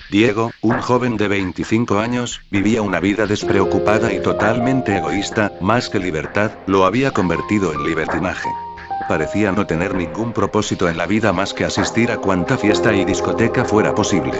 Diego, un joven de 25 años, vivía una vida despreocupada y totalmente egoísta, más que libertad, lo había convertido en libertinaje. Parecía no tener ningún propósito en la vida más que asistir a cuanta fiesta y discoteca fuera posible.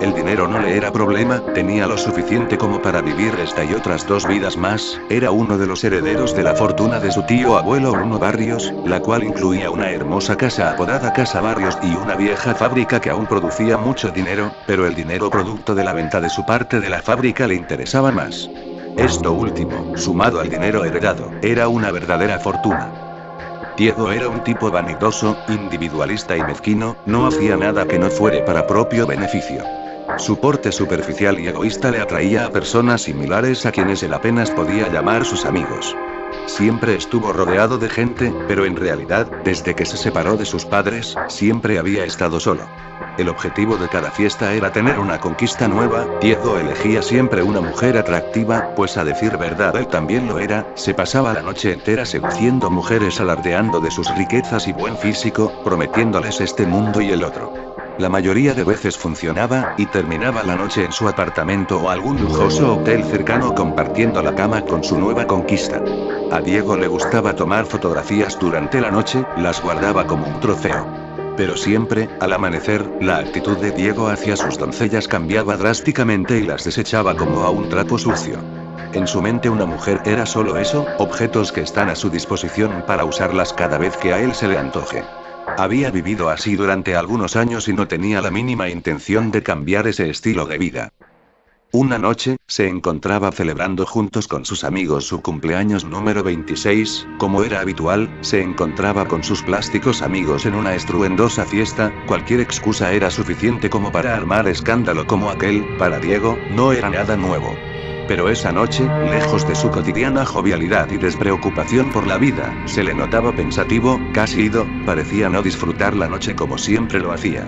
El dinero no le era problema, tenía lo suficiente como para vivir esta y otras 2 vidas más, era uno de los herederos de la fortuna de su tío abuelo Bruno Barrios, la cual incluía una hermosa casa apodada Casa Barrios y una vieja fábrica que aún producía mucho dinero, pero el dinero producto de la venta de su parte de la fábrica le interesaba más. Esto último, sumado al dinero heredado, era una verdadera fortuna. Diego era un tipo vanidoso, individualista y mezquino, no hacía nada que no fuere para propio beneficio. Su porte superficial y egoísta le atraía a personas similares a quienes él apenas podía llamar sus amigos. Siempre estuvo rodeado de gente, pero en realidad, desde que se separó de sus padres, siempre había estado solo. El objetivo de cada fiesta era tener una conquista nueva. Diego elegía siempre una mujer atractiva, pues a decir verdad él también lo era, se pasaba la noche entera seduciendo mujeres alardeando de sus riquezas y buen físico, prometiéndoles este mundo y el otro. La mayoría de veces funcionaba, y terminaba la noche en su apartamento o algún lujoso hotel cercano compartiendo la cama con su nueva conquista. A Diego le gustaba tomar fotografías durante la noche, las guardaba como un trofeo. Pero siempre, al amanecer, la actitud de Diego hacia sus doncellas cambiaba drásticamente y las desechaba como a un trapo sucio. En su mente una mujer era solo eso, objetos que están a su disposición para usarlas cada vez que a él se le antoje. Había vivido así durante algunos años y no tenía la mínima intención de cambiar ese estilo de vida. Una noche, se encontraba celebrando juntos con sus amigos su cumpleaños número 26, como era habitual, se encontraba con sus plásticos amigos en una estruendosa fiesta, cualquier excusa era suficiente como para armar escándalo como aquel, para Diego, no era nada nuevo. Pero esa noche, lejos de su cotidiana jovialidad y despreocupación por la vida, se le notaba pensativo, casi ido, parecía no disfrutar la noche como siempre lo hacía.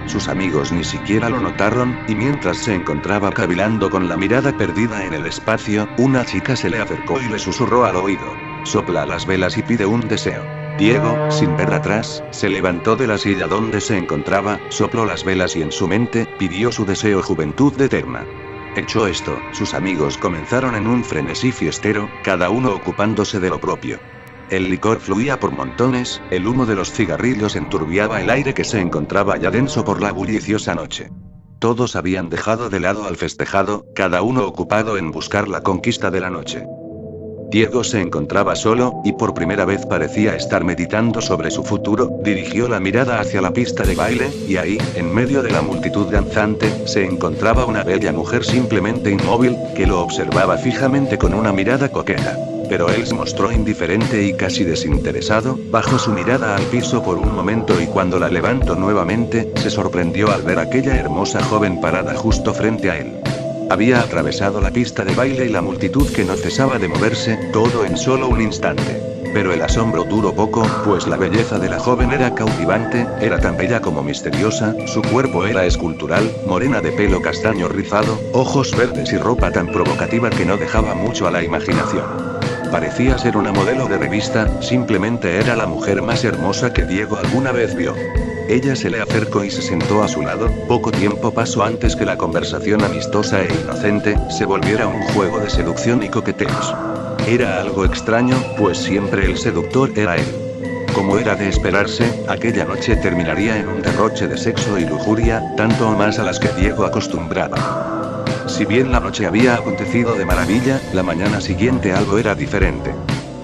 Sus amigos ni siquiera lo notaron, y mientras se encontraba cavilando con la mirada perdida en el espacio, una chica se le acercó y le susurró al oído: «Sopla las velas y pide un deseo». Diego, sin ver atrás, se levantó de la silla donde se encontraba, sopló las velas y en su mente, pidió su deseo: juventud eterna. Hecho esto, sus amigos comenzaron en un frenesí fiestero, cada uno ocupándose de lo propio. El licor fluía por montones, el humo de los cigarrillos enturbiaba el aire que se encontraba ya denso por la bulliciosa noche. Todos habían dejado de lado al festejado, cada uno ocupado en buscar la conquista de la noche. Diego se encontraba solo, y por primera vez parecía estar meditando sobre su futuro. Dirigió la mirada hacia la pista de baile, y ahí, en medio de la multitud danzante, se encontraba una bella mujer simplemente inmóvil, que lo observaba fijamente con una mirada coqueta. Pero él se mostró indiferente y casi desinteresado, bajó su mirada al piso por un momento y cuando la levantó nuevamente, se sorprendió al ver a aquella hermosa joven parada justo frente a él. Había atravesado la pista de baile y la multitud que no cesaba de moverse, todo en solo un instante. Pero el asombro duró poco, pues la belleza de la joven era cautivante, era tan bella como misteriosa, su cuerpo era escultural, morena de pelo castaño rizado, ojos verdes y ropa tan provocativa que no dejaba mucho a la imaginación. Parecía ser una modelo de revista, simplemente era la mujer más hermosa que Diego alguna vez vio. Ella se le acercó y se sentó a su lado. Poco tiempo pasó antes que la conversación amistosa e inocente se volviera un juego de seducción y coqueteos. Era algo extraño, pues siempre el seductor era él. Como era de esperarse, aquella noche terminaría en un derroche de sexo y lujuria, tanto o más a las que Diego acostumbraba. Si bien la noche había acontecido de maravilla, la mañana siguiente algo era diferente.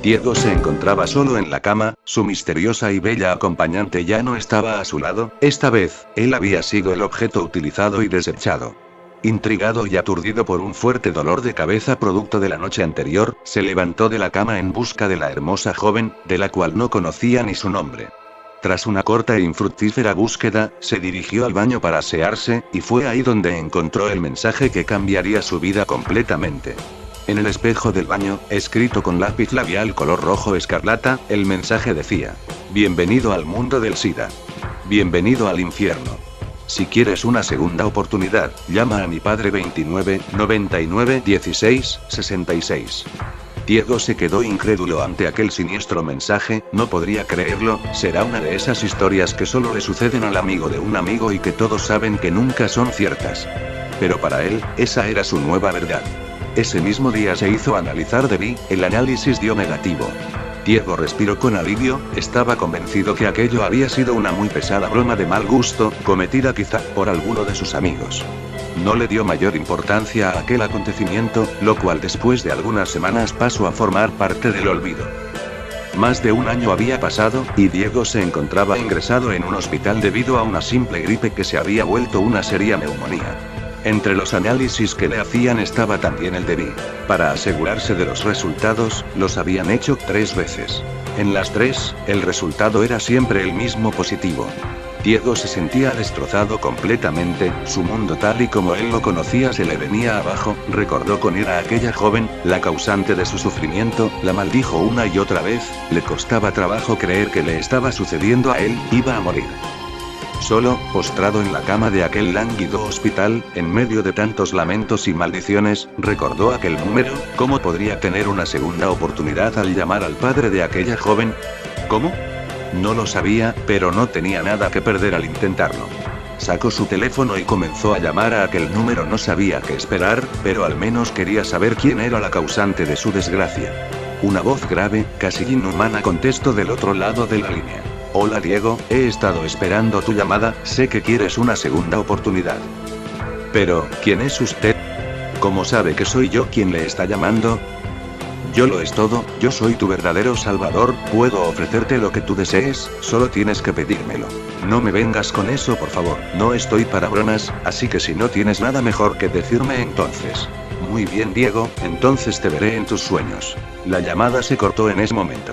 Diego se encontraba solo en la cama, su misteriosa y bella acompañante ya no estaba a su lado, esta vez, él había sido el objeto utilizado y desechado. Intrigado y aturdido por un fuerte dolor de cabeza producto de la noche anterior, se levantó de la cama en busca de la hermosa joven, de la cual no conocía ni su nombre. Tras una corta e infructífera búsqueda, se dirigió al baño para asearse, y fue ahí donde encontró el mensaje que cambiaría su vida completamente. En el espejo del baño, escrito con lápiz labial color rojo escarlata, el mensaje decía: «Bienvenido al mundo del SIDA. Bienvenido al infierno. Si quieres una segunda oportunidad, llama a mi padre 29 99 16 66». Diego se quedó incrédulo ante aquel siniestro mensaje, no podría creerlo, será una de esas historias que solo le suceden al amigo de un amigo y que todos saben que nunca son ciertas. Pero para él, esa era su nueva verdad. Ese mismo día se hizo analizar Debbie, el análisis dio negativo. Diego respiró con alivio, estaba convencido que aquello había sido una muy pesada broma de mal gusto, cometida quizá por alguno de sus amigos. No le dio mayor importancia a aquel acontecimiento, lo cual después de algunas semanas pasó a formar parte del olvido. Más de un año había pasado, y Diego se encontraba ingresado en un hospital debido a una simple gripe que se había vuelto una seria neumonía. Entre los análisis que le hacían estaba también el de Debbie. Para asegurarse de los resultados, los habían hecho 3 veces. En las 3, el resultado era siempre el mismo positivo. Diego se sentía destrozado completamente, su mundo tal y como él lo conocía se le venía abajo, recordó con ira a aquella joven, la causante de su sufrimiento, la maldijo una y otra vez, le costaba trabajo creer que le estaba sucediendo a él, iba a morir. Solo, postrado en la cama de aquel lánguido hospital, en medio de tantos lamentos y maldiciones, recordó aquel número, ¿cómo podría tener una segunda oportunidad al llamar al padre de aquella joven? ¿Cómo? No lo sabía, pero no tenía nada que perder al intentarlo. Sacó su teléfono y comenzó a llamar a aquel número. No sabía qué esperar, pero al menos quería saber quién era la causante de su desgracia. Una voz grave, casi inhumana contestó del otro lado de la línea. Hola Diego, he estado esperando tu llamada, sé que quieres una segunda oportunidad. Pero, ¿quién es usted? ¿Cómo sabe que soy yo quien le está llamando? Yo lo es todo, yo soy tu verdadero salvador, puedo ofrecerte lo que tú desees, solo tienes que pedírmelo. No me vengas con eso por favor, no estoy para bromas, así que si no tienes nada mejor que decirme entonces. Muy bien Diego, entonces te veré en tus sueños. La llamada se cortó en ese momento.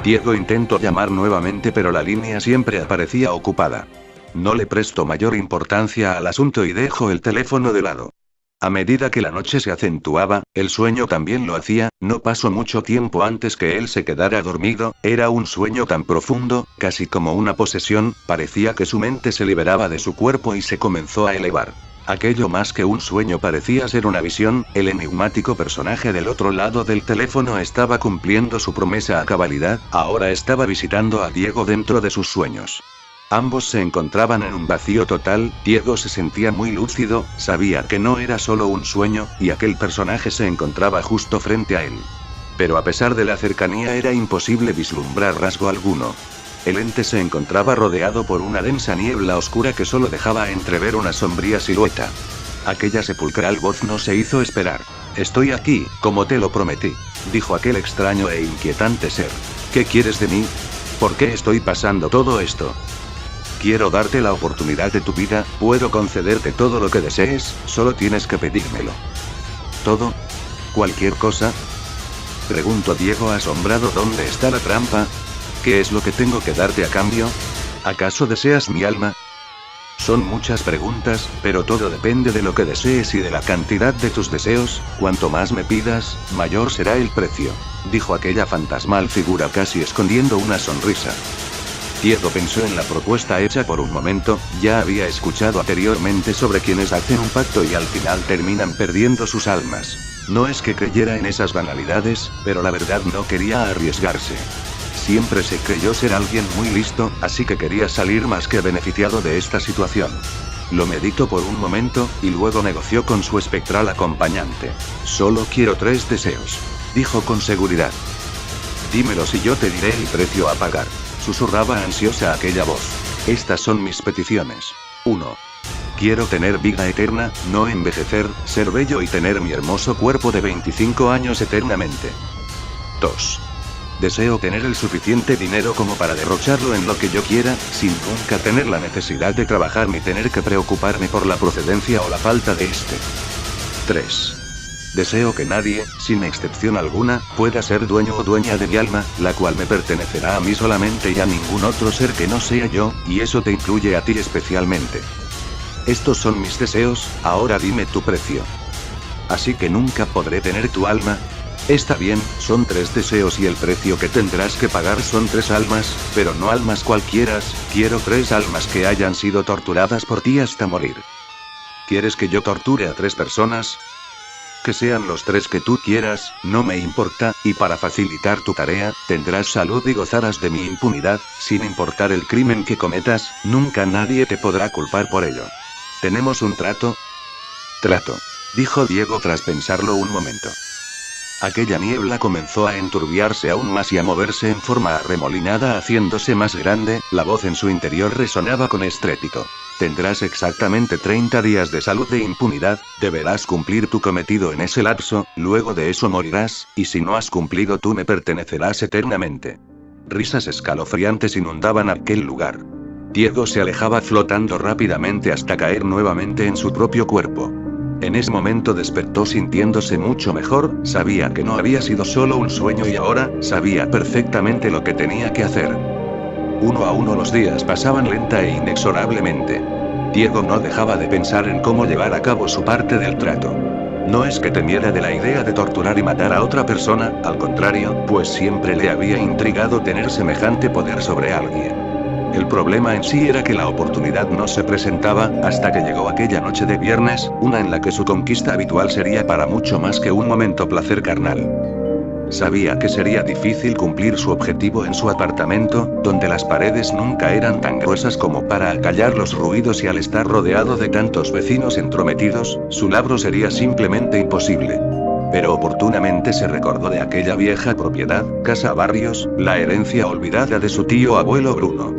Diego intentó llamar nuevamente pero la línea siempre aparecía ocupada. No le prestó mayor importancia al asunto y dejó el teléfono de lado. A medida que la noche se acentuaba, el sueño también lo hacía, no pasó mucho tiempo antes que él se quedara dormido, era un sueño tan profundo, casi como una posesión, parecía que su mente se liberaba de su cuerpo y se comenzó a elevar. Aquello más que un sueño parecía ser una visión, el enigmático personaje del otro lado del teléfono estaba cumpliendo su promesa a cabalidad, ahora estaba visitando a Diego dentro de sus sueños. Ambos se encontraban en un vacío total, Diego se sentía muy lúcido, sabía que no era solo un sueño, y aquel personaje se encontraba justo frente a él. Pero a pesar de la cercanía era imposible vislumbrar rasgo alguno. El ente se encontraba rodeado por una densa niebla oscura que solo dejaba entrever una sombría silueta. Aquella sepulcral voz no se hizo esperar. Estoy aquí, como te lo prometí, dijo aquel extraño e inquietante ser. ¿Qué quieres de mí? ¿Por qué estoy pasando todo esto? Quiero darte la oportunidad de tu vida, puedo concederte todo lo que desees, solo tienes que pedírmelo. ¿Todo? ¿Cualquier cosa? Preguntó Diego asombrado. ¿Dónde está la trampa? ¿Qué es lo que tengo que darte a cambio? ¿Acaso deseas mi alma? Son muchas preguntas, pero todo depende de lo que desees y de la cantidad de tus deseos, cuanto más me pidas, mayor será el precio, dijo aquella fantasmal figura casi escondiendo una sonrisa. Diego pensó en la propuesta hecha por un momento, ya había escuchado anteriormente sobre quienes hacen un pacto y al final terminan perdiendo sus almas. No es que creyera en esas banalidades, pero la verdad no quería arriesgarse. Siempre se creyó ser alguien muy listo, así que quería salir más que beneficiado de esta situación. Lo meditó por un momento, y luego negoció con su espectral acompañante. Solo quiero 3 deseos, dijo con seguridad. Dímelos y yo te diré el precio a pagar. Susurraba ansiosa aquella voz. Estas son mis peticiones. 1. Quiero tener vida eterna, no envejecer, ser bello y tener mi hermoso cuerpo de 25 años eternamente. 2. Deseo tener el suficiente dinero como para derrocharlo en lo que yo quiera, sin nunca tener la necesidad de trabajar ni tener que preocuparme por la procedencia o la falta de este. 3. Deseo que nadie, sin excepción alguna, pueda ser dueño o dueña de mi alma, la cual me pertenecerá a mí solamente y a ningún otro ser que no sea yo, y eso te incluye a ti especialmente. Estos son mis deseos, ahora dime tu precio. Así que nunca podré tener tu alma. Está bien, son 3 deseos y el precio que tendrás que pagar son 3 almas, pero no almas cualquieras, quiero 3 almas que hayan sido torturadas por ti hasta morir. ¿Quieres que yo torture a 3 personas? Que sean los 3 que tú quieras, no me importa, y para facilitar tu tarea, tendrás salud y gozarás de mi impunidad, sin importar el crimen que cometas, nunca nadie te podrá culpar por ello. ¿Tenemos un trato? Trato, dijo Diego tras pensarlo un momento. Aquella niebla comenzó a enturbiarse aún más y a moverse en forma arremolinada haciéndose más grande, la voz en su interior resonaba con estrépito. Tendrás exactamente 30 días de salud e impunidad, deberás cumplir tu cometido en ese lapso, luego de eso morirás, y si no has cumplido tú me pertenecerás eternamente. Risas escalofriantes inundaban aquel lugar. Diego se alejaba flotando rápidamente hasta caer nuevamente en su propio cuerpo. En ese momento despertó sintiéndose mucho mejor, sabía que no había sido solo un sueño y ahora, sabía perfectamente lo que tenía que hacer. Uno a uno los días pasaban lenta e inexorablemente. Diego no dejaba de pensar en cómo llevar a cabo su parte del trato. No es que temiera de la idea de torturar y matar a otra persona, al contrario, pues siempre le había intrigado tener semejante poder sobre alguien. El problema en sí era que la oportunidad no se presentaba, hasta que llegó aquella noche de viernes, una en la que su conquista habitual sería para mucho más que un momento placer carnal. Sabía que sería difícil cumplir su objetivo en su apartamento, donde las paredes nunca eran tan gruesas como para acallar los ruidos y al estar rodeado de tantos vecinos entrometidos, su labro sería simplemente imposible. Pero oportunamente se recordó de aquella vieja propiedad, Casa Barrios, la herencia olvidada de su tío abuelo Bruno.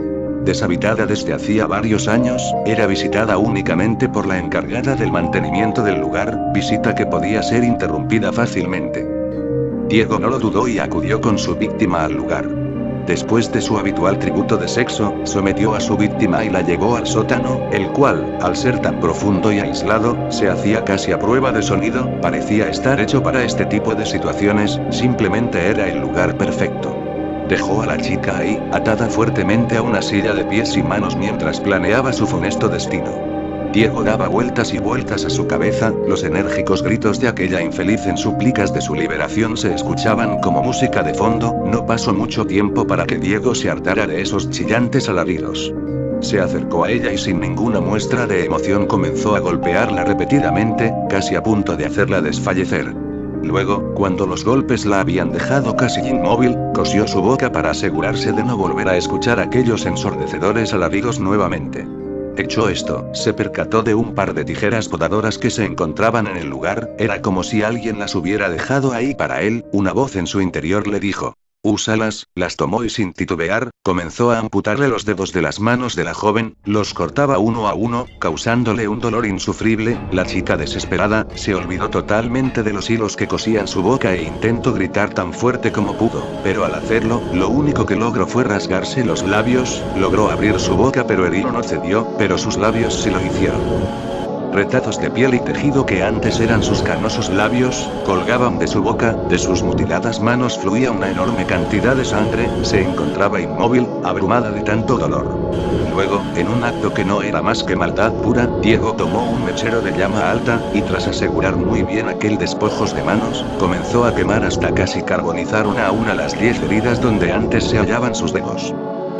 Deshabitada desde hacía varios años, era visitada únicamente por la encargada del mantenimiento del lugar, visita que podía ser interrumpida fácilmente. Diego no lo dudó y acudió con su víctima al lugar. Después de su habitual tributo de sexo, sometió a su víctima y la llevó al sótano, el cual, al ser tan profundo y aislado, se hacía casi a prueba de sonido, parecía estar hecho para este tipo de situaciones, simplemente era el lugar perfecto. Dejó a la chica ahí, atada fuertemente a una silla de pies y manos mientras planeaba su funesto destino. Diego daba vueltas y vueltas a su cabeza, los enérgicos gritos de aquella infeliz en súplicas de su liberación se escuchaban como música de fondo, no pasó mucho tiempo para que Diego se hartara de esos chillantes alaridos. Se acercó a ella y sin ninguna muestra de emoción comenzó a golpearla repetidamente, casi a punto de hacerla desfallecer. Luego, cuando los golpes la habían dejado casi inmóvil, cosió su boca para asegurarse de no volver a escuchar aquellos ensordecedores alaridos nuevamente. Hecho esto, se percató de un par de tijeras podadoras que se encontraban en el lugar, era como si alguien las hubiera dejado ahí para él, una voz en su interior le dijo: úsalas, las tomó y sin titubear, comenzó a amputarle los dedos de las manos de la joven, los cortaba uno a uno, causándole un dolor insufrible, la chica desesperada, se olvidó totalmente de los hilos que cosían su boca e intentó gritar tan fuerte como pudo, pero al hacerlo, lo único que logró fue rasgarse los labios, logró abrir su boca pero el hilo no cedió, pero sus labios sí lo hicieron. Retazos de piel y tejido que antes eran sus carnosos labios, colgaban de su boca, de sus mutiladas manos fluía una enorme cantidad de sangre, se encontraba inmóvil, abrumada de tanto dolor. Luego, en un acto que no era más que maldad pura, Diego tomó un mechero de llama alta, y tras asegurar muy bien aquel despojos de manos, comenzó a quemar hasta casi carbonizar una a una las 10 heridas donde antes se hallaban sus dedos.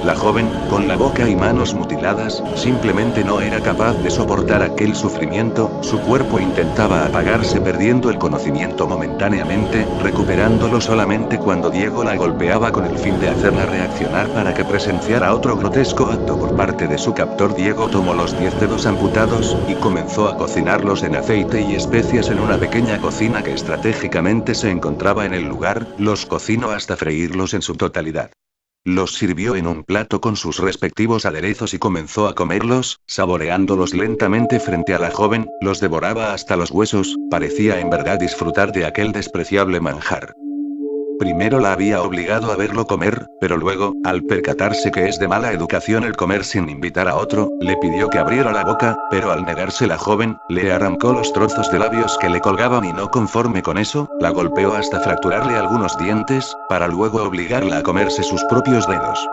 La joven, con la boca y manos mutiladas, simplemente no era capaz de soportar aquel sufrimiento, su cuerpo intentaba apagarse perdiendo el conocimiento momentáneamente, recuperándolo solamente cuando Diego la golpeaba con el fin de hacerla reaccionar para que presenciara otro grotesco acto por parte de su captor. Diego tomó los 10 dedos amputados, y comenzó a cocinarlos en aceite y especias en una pequeña cocina que estratégicamente se encontraba en el lugar, los cocinó hasta freírlos en su totalidad. Los sirvió en un plato con sus respectivos aderezos y comenzó a comerlos, saboreándolos lentamente frente a la joven, los devoraba hasta los huesos, parecía en verdad disfrutar de aquel despreciable manjar. Primero la había obligado a verlo comer, pero luego, al percatarse que es de mala educación el comer sin invitar a otro, le pidió que abriera la boca, pero al negarse la joven, le arrancó los trozos de labios que le colgaban y no conforme con eso, la golpeó hasta fracturarle algunos dientes, para luego obligarla a comerse sus propios dedos.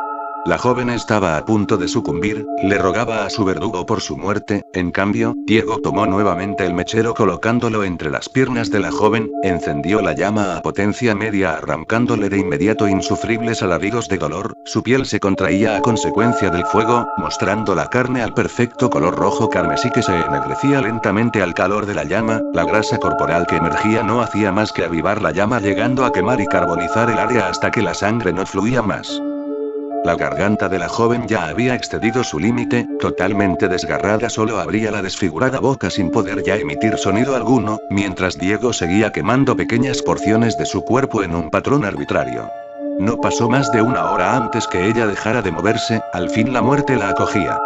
La joven estaba a punto de sucumbir, le rogaba a su verdugo por su muerte. En cambio, Diego tomó nuevamente el mechero colocándolo entre las piernas de la joven, encendió la llama a potencia media arrancándole de inmediato insufribles alaridos de dolor, su piel se contraía a consecuencia del fuego, mostrando la carne al perfecto color rojo carmesí que se ennegrecía lentamente al calor de la llama. La grasa corporal que emergía no hacía más que avivar la llama llegando a quemar y carbonizar el área hasta que la sangre no fluía más. La garganta de la joven ya había excedido su límite, totalmente desgarrada solo abría la desfigurada boca sin poder ya emitir sonido alguno, mientras Diego seguía quemando pequeñas porciones de su cuerpo en un patrón arbitrario. No pasó más de una hora antes que ella dejara de moverse, al fin la muerte la acogía.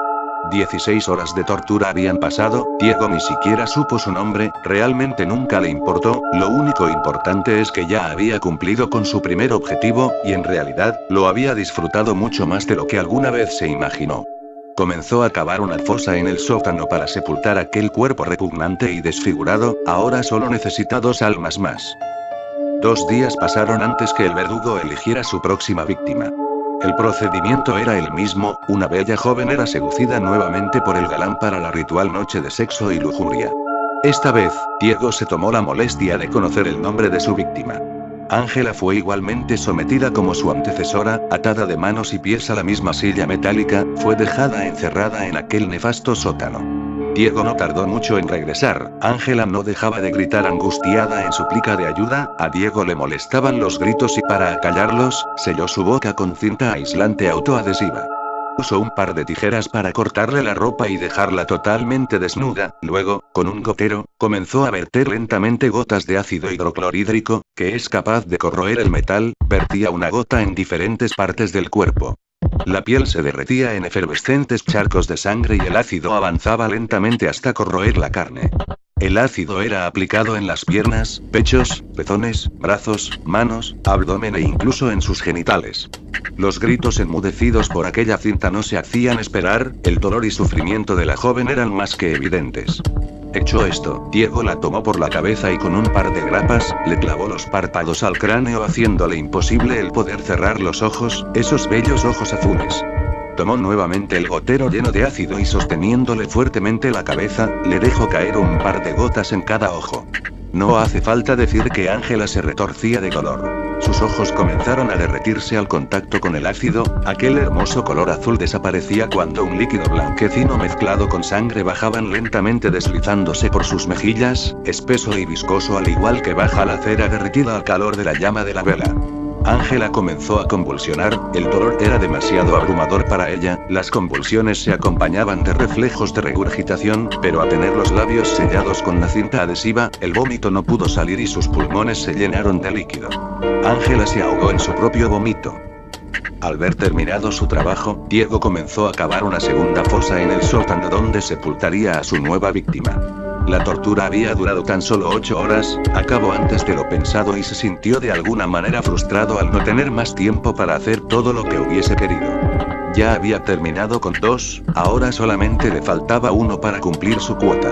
16 horas de tortura habían pasado, Diego ni siquiera supo su nombre, realmente nunca le importó, lo único importante es que ya había cumplido con su primer objetivo, y en realidad, lo había disfrutado mucho más de lo que alguna vez se imaginó. Comenzó a cavar una fosa en el sótano para sepultar aquel cuerpo repugnante y desfigurado, ahora solo necesita 2 almas más. 2 días pasaron antes que el verdugo eligiera su próxima víctima. El procedimiento era el mismo, una bella joven era seducida nuevamente por el galán para la ritual noche de sexo y lujuria. Esta vez, Diego se tomó la molestia de conocer el nombre de su víctima. Ángela fue igualmente sometida como su antecesora, atada de manos y pies a la misma silla metálica, fue dejada encerrada en aquel nefasto sótano. Diego no tardó mucho en regresar, Ángela no dejaba de gritar angustiada en súplica de ayuda, a Diego le molestaban los gritos y para acallarlos, selló su boca con cinta aislante autoadhesiva. Usó un par de tijeras para cortarle la ropa y dejarla totalmente desnuda, luego, con un gotero, comenzó a verter lentamente gotas de ácido hidroclorhídrico, que es capaz de corroer el metal, vertía una gota en diferentes partes del cuerpo. La piel se derretía en efervescentes charcos de sangre y el ácido avanzaba lentamente hasta corroer la carne. El ácido era aplicado en las piernas, pechos, pezones, brazos, manos, abdomen e incluso en sus genitales. Los gritos enmudecidos por aquella cinta no se hacían esperar, el dolor y sufrimiento de la joven eran más que evidentes. Hecho esto, Diego la tomó por la cabeza y con un par de grapas, le clavó los párpados al cráneo haciéndole imposible el poder cerrar los ojos, esos bellos ojos azules. Tomó nuevamente el gotero lleno de ácido y sosteniéndole fuertemente la cabeza, le dejó caer un par de gotas en cada ojo. No hace falta decir que Ángela se retorcía de dolor. Sus ojos comenzaron a derretirse al contacto con el ácido, aquel hermoso color azul desaparecía cuando un líquido blanquecino mezclado con sangre bajaban lentamente deslizándose por sus mejillas, espeso y viscoso al igual que baja la cera derretida al calor de la llama de la vela. Ángela comenzó a convulsionar, el dolor era demasiado abrumador para ella, las convulsiones se acompañaban de reflejos de regurgitación, pero a tener los labios sellados con la cinta adhesiva, el vómito no pudo salir y sus pulmones se llenaron de líquido. Ángela se ahogó en su propio vómito. Al ver terminado su trabajo, Diego comenzó a cavar una segunda fosa en el sótano donde sepultaría a su nueva víctima. La tortura había durado tan solo 8 horas, acabó antes de lo pensado y se sintió de alguna manera frustrado al no tener más tiempo para hacer todo lo que hubiese querido. Ya había terminado con 2, ahora solamente le faltaba 1 para cumplir su cuota.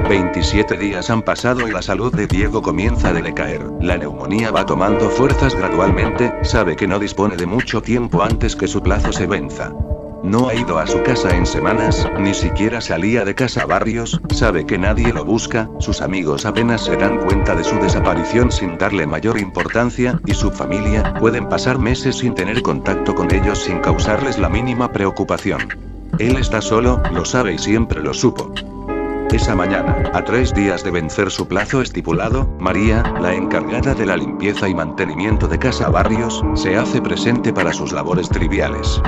27 días han pasado y la salud de Diego comienza a decaer, la neumonía va tomando fuerzas gradualmente, sabe que no dispone de mucho tiempo antes que su plazo se venza. No ha ido a su casa en semanas, ni siquiera salía de casa a Barrios, sabe que nadie lo busca, sus amigos apenas se dan cuenta de su desaparición sin darle mayor importancia, y su familia, pueden pasar meses sin tener contacto con ellos sin causarles la mínima preocupación. Él está solo, lo sabe y siempre lo supo. Esa mañana, a 3 días de vencer su plazo estipulado, María, la encargada de la limpieza y mantenimiento de Casa Barrios, se hace presente para sus labores triviales.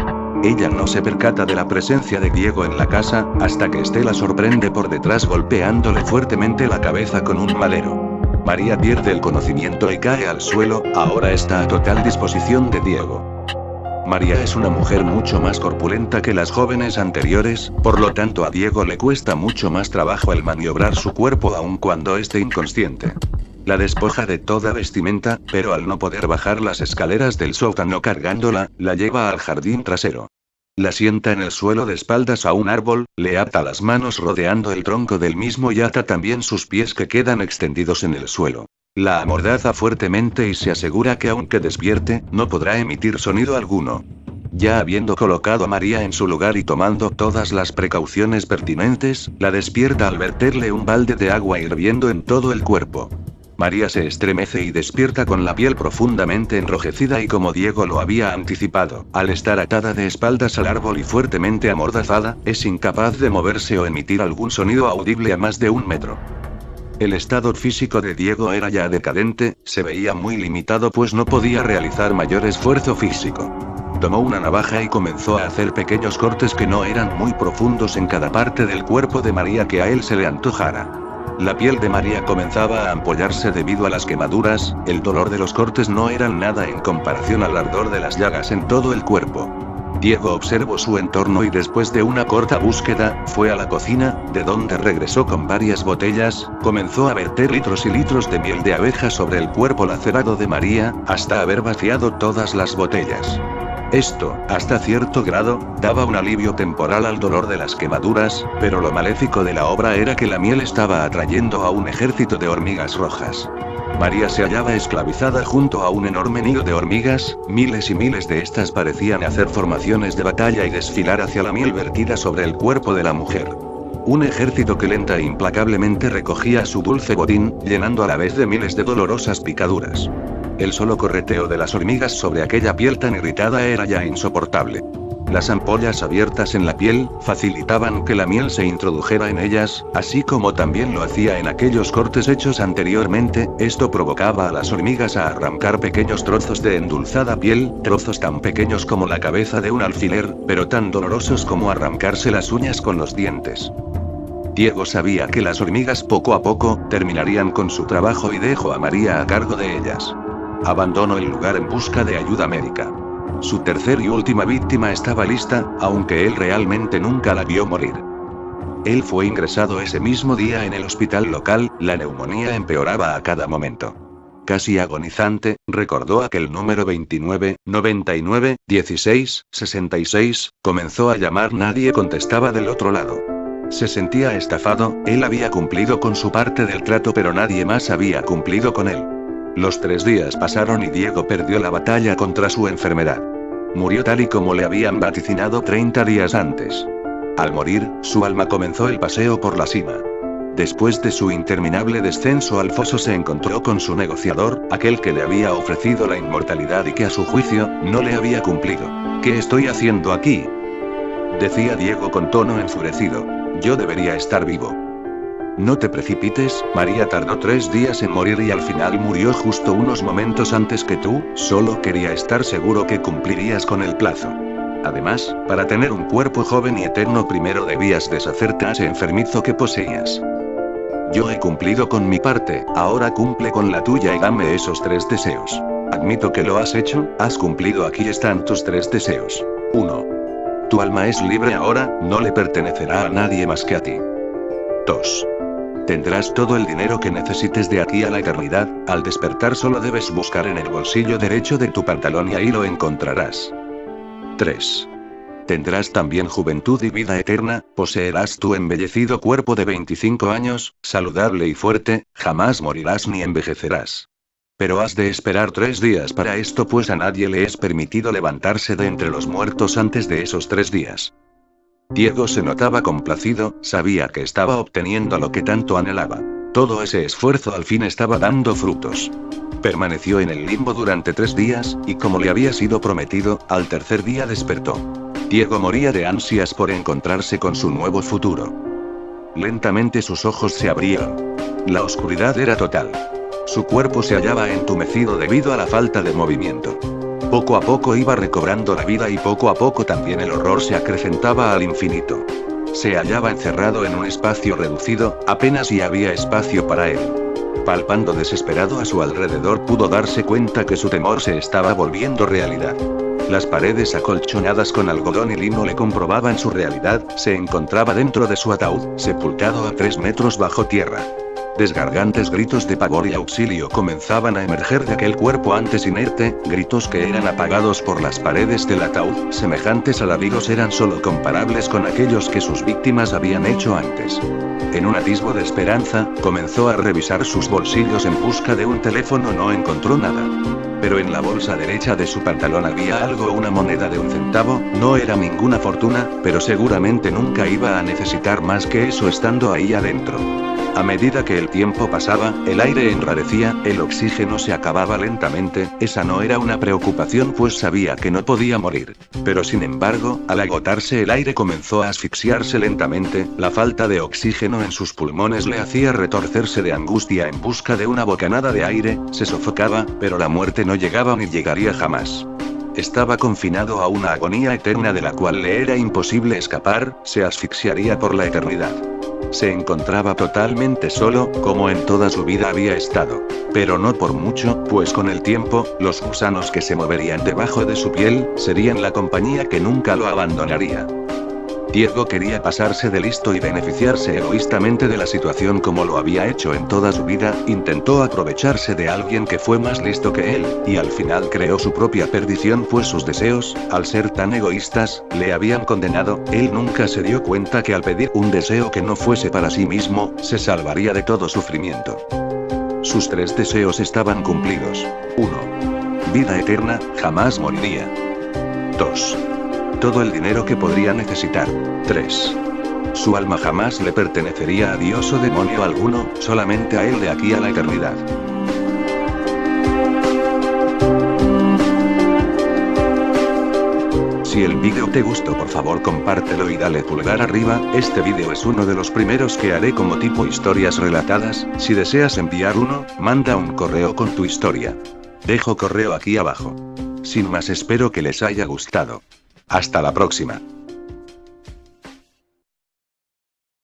Ella no se percata de la presencia de Diego en la casa, hasta que éste la sorprende por detrás golpeándole fuertemente la cabeza con un madero. María pierde el conocimiento y cae al suelo, ahora está a total disposición de Diego. María es una mujer mucho más corpulenta que las jóvenes anteriores, por lo tanto a Diego le cuesta mucho más trabajo el maniobrar su cuerpo aun cuando esté inconsciente. La despoja de toda vestimenta, pero al no poder bajar las escaleras del sótano cargándola, la lleva al jardín trasero. La sienta en el suelo de espaldas a un árbol, le ata las manos rodeando el tronco del mismo y ata también sus pies que quedan extendidos en el suelo. La amordaza fuertemente y se asegura que aunque despierte, no podrá emitir sonido alguno. Ya habiendo colocado a María en su lugar y tomando todas las precauciones pertinentes, la despierta al verterle un balde de agua hirviendo en todo el cuerpo. María se estremece y despierta con la piel profundamente enrojecida y como Diego lo había anticipado, al estar atada de espaldas al árbol y fuertemente amordazada, es incapaz de moverse o emitir algún sonido audible a más de 1 metro. El estado físico de Diego era ya decadente, se veía muy limitado pues no podía realizar mayor esfuerzo físico. Tomó una navaja y comenzó a hacer pequeños cortes que no eran muy profundos en cada parte del cuerpo de María que a él se le antojara. La piel de María comenzaba a ampollarse debido a las quemaduras, el dolor de los cortes no eran nada en comparación al ardor de las llagas en todo el cuerpo. Diego observó su entorno y después de una corta búsqueda, fue a la cocina, de donde regresó con varias botellas, comenzó a verter litros y litros de miel de abeja sobre el cuerpo lacerado de María, hasta haber vaciado todas las botellas. Esto, hasta cierto grado, daba un alivio temporal al dolor de las quemaduras, pero lo maléfico de la obra era que la miel estaba atrayendo a un ejército de hormigas rojas. María se hallaba esclavizada junto a un enorme nido de hormigas, miles y miles de estas parecían hacer formaciones de batalla y desfilar hacia la miel vertida sobre el cuerpo de la mujer. Un ejército que lenta e implacablemente recogía su dulce botín, llenando a la vez de miles de dolorosas picaduras. El solo correteo de las hormigas sobre aquella piel tan irritada era ya insoportable. Las ampollas abiertas en la piel, facilitaban que la miel se introdujera en ellas, así como también lo hacía en aquellos cortes hechos anteriormente, esto provocaba a las hormigas a arrancar pequeños trozos de endulzada piel, trozos tan pequeños como la cabeza de un alfiler, pero tan dolorosos como arrancarse las uñas con los dientes. Diego sabía que las hormigas poco a poco, terminarían con su trabajo y dejó a María a cargo de ellas. Abandonó el lugar en busca de ayuda médica. Su tercer y última víctima estaba lista, aunque él realmente nunca la vio morir. Él fue ingresado ese mismo día en el hospital local, la neumonía empeoraba a cada momento. Casi agonizante, recordó aquel número 29, 99, 16, 66, comenzó a llamar, nadie contestaba del otro lado. Se sentía estafado, él había cumplido con su parte del trato pero nadie más había cumplido con él. Los 3 días pasaron y Diego perdió la batalla contra su enfermedad. Murió tal y como le habían vaticinado 30 días antes. Al morir, su alma comenzó el paseo por la cima. Después de su interminable descenso al foso se encontró con su negociador, aquel que le había ofrecido la inmortalidad y que a su juicio, no le había cumplido. ¿Qué estoy haciendo aquí?, decía Diego con tono enfurecido. Yo debería estar vivo. No te precipites, María tardó 3 días en morir y al final murió justo unos momentos antes que tú, solo quería estar seguro que cumplirías con el plazo. Además, para tener un cuerpo joven y eterno primero debías deshacerte de ese enfermizo que poseías. Yo he cumplido con mi parte, ahora cumple con la tuya y dame esos 3 deseos. Admito que lo has hecho, has cumplido, aquí están tus 3 deseos. 1. Tu alma es libre ahora, no le pertenecerá a nadie más que a ti. 2. Tendrás todo el dinero que necesites de aquí a la eternidad, al despertar solo debes buscar en el bolsillo derecho de tu pantalón y ahí lo encontrarás. 3. Tendrás también juventud y vida eterna, poseerás tu embellecido cuerpo de 25 años, saludable y fuerte, jamás morirás ni envejecerás. Pero has de esperar 3 días para esto pues a nadie le es permitido levantarse de entre los muertos antes de esos 3 días. Diego se notaba complacido, sabía que estaba obteniendo lo que tanto anhelaba. Todo ese esfuerzo al fin estaba dando frutos. Permaneció en el limbo durante 3 días, y como le había sido prometido, al tercer día despertó. Diego moría de ansias por encontrarse con su nuevo futuro. Lentamente sus ojos se abrieron. La oscuridad era total. Su cuerpo se hallaba entumecido debido a la falta de movimiento. Poco a poco iba recobrando la vida y poco a poco también el horror se acrecentaba al infinito. Se hallaba encerrado en un espacio reducido, apenas si había espacio para él. Palpando desesperado a su alrededor pudo darse cuenta que su temor se estaba volviendo realidad. Las paredes acolchonadas con algodón y lino le comprobaban su realidad, se encontraba dentro de su ataúd, sepultado a 3 metros bajo tierra. Desgargantes gritos de pavor y auxilio comenzaban a emerger de aquel cuerpo antes inerte, gritos que eran apagados por las paredes del ataúd, semejantes alaridos eran solo comparables con aquellos que sus víctimas habían hecho antes. En un atisbo de esperanza, comenzó a revisar sus bolsillos en busca de un teléfono, no encontró nada. Pero en la bolsa derecha de su pantalón había algo, una moneda de 1 centavo, no era ninguna fortuna, pero seguramente nunca iba a necesitar más que eso estando ahí adentro. A medida que el tiempo pasaba, el aire enrarecía, el oxígeno se acababa lentamente, esa no era una preocupación pues sabía que no podía morir. Pero sin embargo, al agotarse el aire comenzó a asfixiarse lentamente, la falta de oxígeno en sus pulmones le hacía retorcerse de angustia en busca de una bocanada de aire, se sofocaba, pero la muerte no llegaba ni llegaría jamás. Estaba confinado a una agonía eterna de la cual le era imposible escapar, se asfixiaría por la eternidad. Se encontraba totalmente solo, como en toda su vida había estado. Pero no por mucho, pues con el tiempo, los gusanos que se moverían debajo de su piel, serían la compañía que nunca lo abandonaría. Diego quería pasarse de listo y beneficiarse egoístamente de la situación como lo había hecho en toda su vida, intentó aprovecharse de alguien que fue más listo que él, y al final creó su propia perdición pues sus deseos, al ser tan egoístas, le habían condenado, él nunca se dio cuenta que al pedir un deseo que no fuese para sí mismo, se salvaría de todo sufrimiento. Sus 3 deseos estaban cumplidos. 1. Vida eterna, jamás moriría. 2. Todo el dinero que podría necesitar. 3. Su alma jamás le pertenecería a Dios o demonio alguno, solamente a él de aquí a la eternidad. Si el vídeo te gustó, por favor compártelo y dale pulgar arriba, este vídeo es uno de los primeros que haré como tipo historias relatadas, si deseas enviar uno, manda un correo con tu historia. Dejo correo aquí abajo. Sin más, espero que les haya gustado. Hasta la próxima.